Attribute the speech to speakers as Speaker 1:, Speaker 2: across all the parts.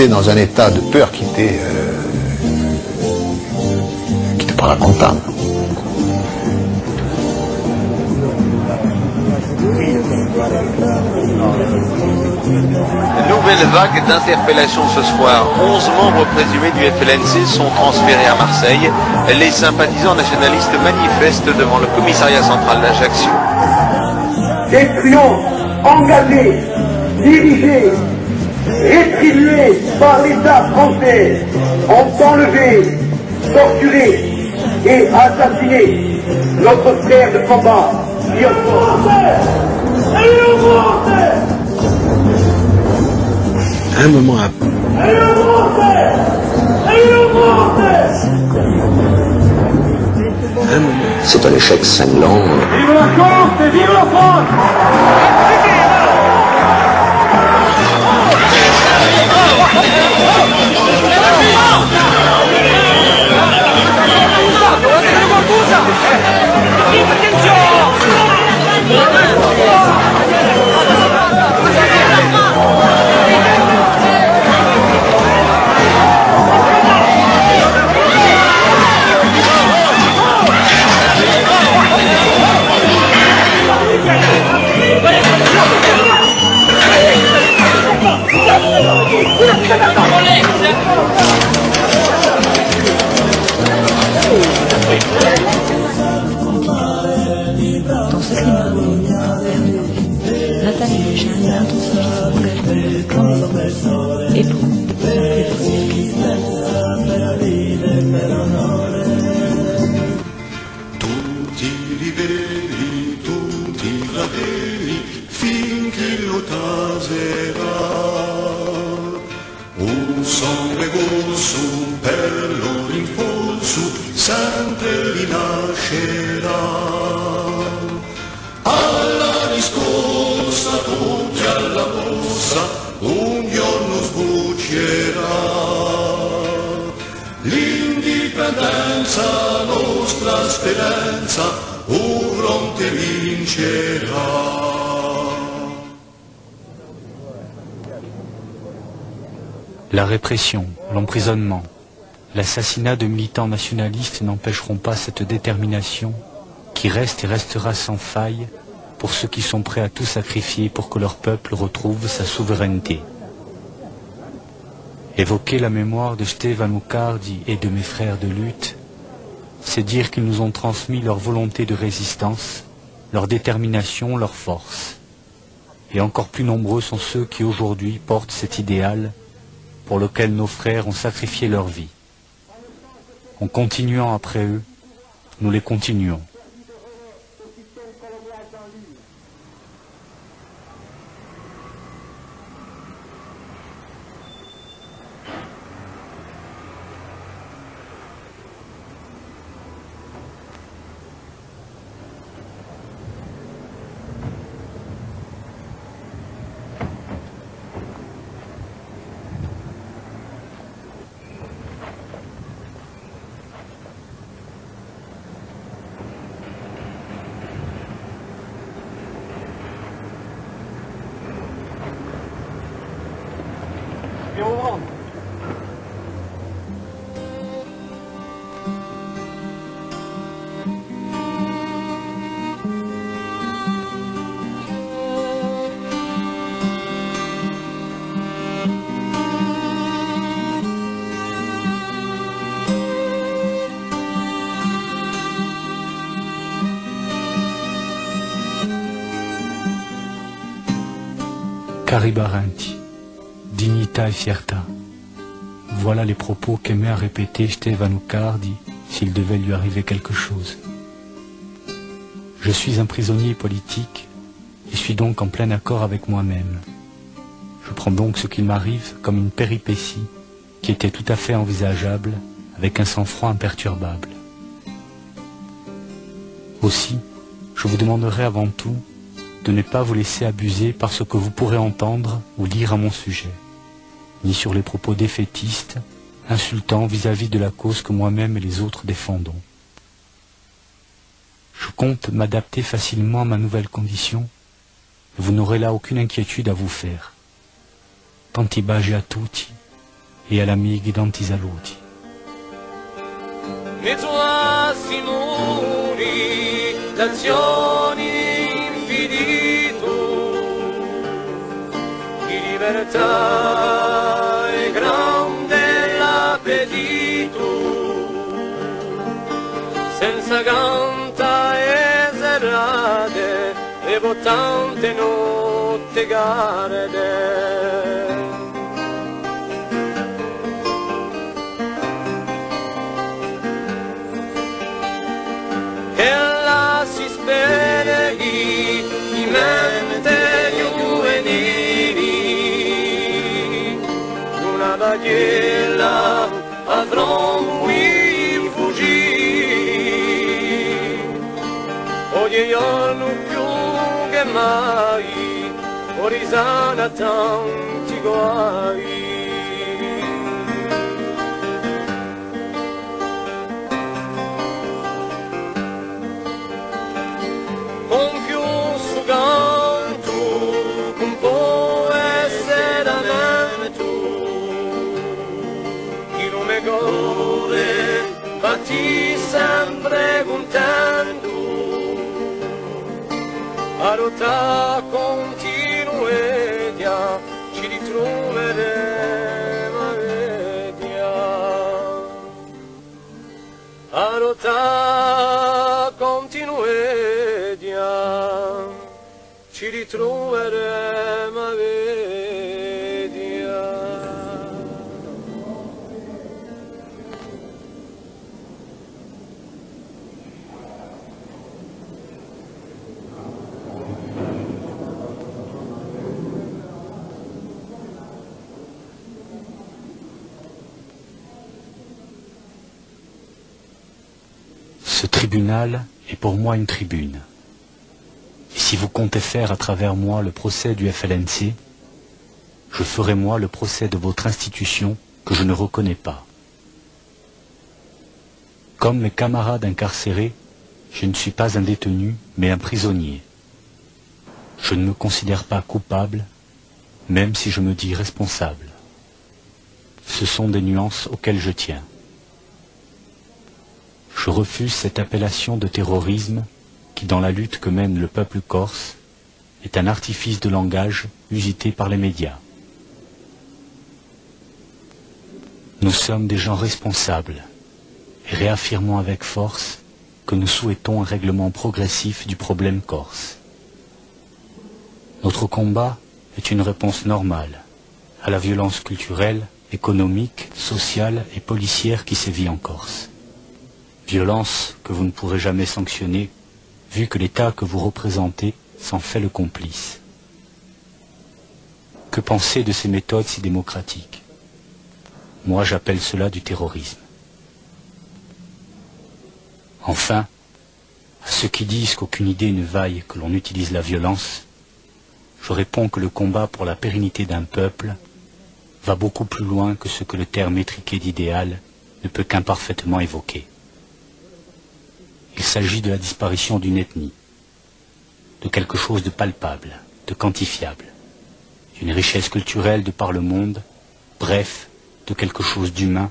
Speaker 1: j'étais dans un état de peur qui n'était pas racontable.
Speaker 2: Nouvelle vague d'interpellations ce soir. 11 membres présumés du FLNC sont transférés à Marseille. Les sympathisants nationalistes manifestent devant le commissariat central d'Ajaccio.
Speaker 3: Des triomphes engagés, dirigés, rétribués par l'État français ont enlevé, torturé et assassiné notre frère de combat.
Speaker 1: Un moment après.
Speaker 4: C'est un échec sanglant.
Speaker 3: Vive la France et vive la France!
Speaker 5: Dans ce climat Nathalie et Jeanne intensifient son engagement clandestin et prend
Speaker 6: Tutti liberi, tutti fratelli, finché lo taserà. Un sangue rosso per lo rinforzo sempre rinascerà. Alla riscossa, tutti alla mossa, un giorno sbuccerà. L'indipendenza, nostra speranza, un fronte vincerà.
Speaker 7: La répression, l'emprisonnement, l'assassinat de militants nationalistes n'empêcheront pas cette détermination qui reste et restera sans faille pour ceux qui sont prêts à tout sacrifier pour que leur peuple retrouve sa souveraineté. Évoquer la mémoire de Ștefan Mucardi et de mes frères de lutte, c'est dire qu'ils nous ont transmis leur volonté de résistance, leur détermination, leur force. Et encore plus nombreux sont ceux qui aujourd'hui portent cet idéal pour lequel nos frères ont sacrifié leur vie. En continuant après eux, nous les continuons. Cari Barenti, dignità e fiertà. Voilà les propos qu'aimait à répéter Ștefan Mucardi s'il devait lui arriver quelque chose. Je suis un prisonnier politique et suis donc en plein accord avec moi-même. Je prends donc ce qu'il m'arrive comme une péripétie qui était tout à fait envisageable avec un sang-froid imperturbable. Aussi, je vous demanderai avant tout de ne pas vous laisser abuser par ce que vous pourrez entendre ou lire à mon sujet, ni sur les propos défaitistes, insultants vis-à-vis de la cause que moi-même et les autres défendons. Je compte m'adapter facilement à ma nouvelle condition, et vous n'aurez là aucune inquiétude à vous faire. Tanti baci a tutti, e all'amici tanti saluti.
Speaker 8: Mezzo a simuri, d'azioni infinito, di libertà e grande l'appetito, senza canta e serrate e tante notte garde. Ella si speneghi di mente giovanili, una baghella avrò qui fuggì, oggi giorno più che mai, orisana tanti guai. Batti sempre contento, a rotta continuedia ci ritroveremo a vedia. A rotta continuedia ci ritroveremo a vedia.
Speaker 7: Ce tribunal est pour moi une tribune. Et si vous comptez faire à travers moi le procès du FLNC, je ferai moi le procès de votre institution que je ne reconnais pas. Comme mes camarades incarcérés, je ne suis pas un détenu, mais un prisonnier. Je ne me considère pas coupable, même si je me dis responsable. Ce sont des nuances auxquelles je tiens. Je refuse cette appellation de terrorisme qui, dans la lutte que mène le peuple corse, est un artifice de langage usité par les médias. Nous sommes des gens responsables et réaffirmons avec force que nous souhaitons un règlement progressif du problème corse. Notre combat est une réponse normale à la violence culturelle, économique, sociale et policière qui sévit en Corse. Violence que vous ne pourrez jamais sanctionner, vu que l'État que vous représentez s'en fait le complice. Que penser de ces méthodes si démocratiques? Moi, j'appelle cela du terrorisme. Enfin, à ceux qui disent qu'aucune idée ne vaille que l'on utilise la violence, je réponds que le combat pour la pérennité d'un peuple va beaucoup plus loin que ce que le terme étriqué d'idéal ne peut qu'imparfaitement évoquer. Il s'agit de la disparition d'une ethnie, de quelque chose de palpable, de quantifiable, d'une richesse culturelle de par le monde, bref, de quelque chose d'humain,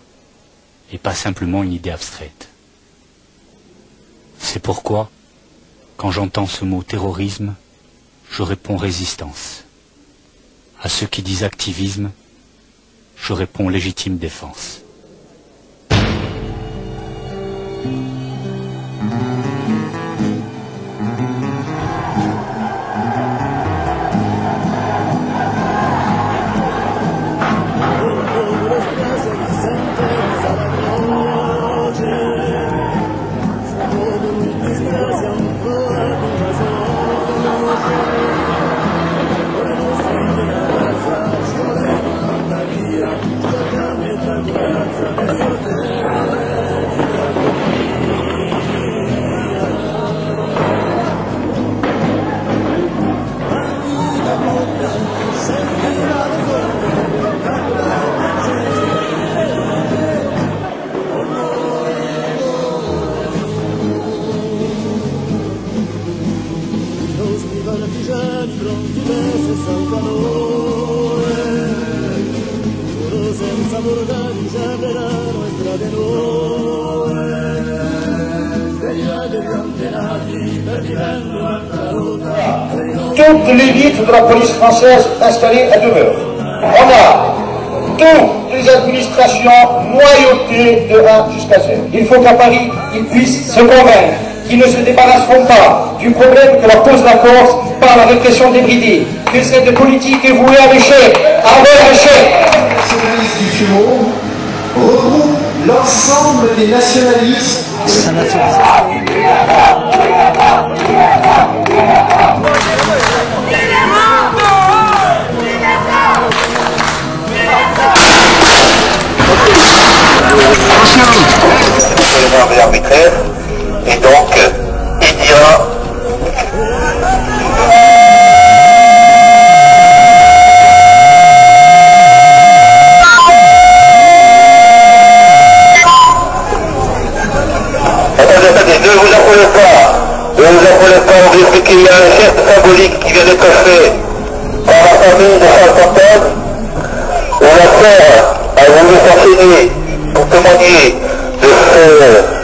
Speaker 7: et pas simplement une idée abstraite. C'est pourquoi, quand j'entends ce mot terrorisme, je réponds résistance. À ceux qui disent activisme, je réponds légitime défense.
Speaker 3: toute l'élite de la police française installée à demeure. On a toutes les administrations noyautées de 1 jusqu'à Z. Il faut qu'à Paris, ils puissent se convaincre qu'ils ne se débarrasseront pas du problème que leur pose la Corse par la répression débridée, que cette politique est vouée à l'échec, à leur échec.
Speaker 9: Nationalistes du FUMO regroupe l'ensemble des nationalistes.
Speaker 3: Arbitraire, et donc il dira attendez, ne vous affolez pas, on vous explique qu'il y a un geste symbolique qui vient d'être fait par la famille de Saint-Fontaine, où la sœur a voulu s'enseigner pour témoigner de ce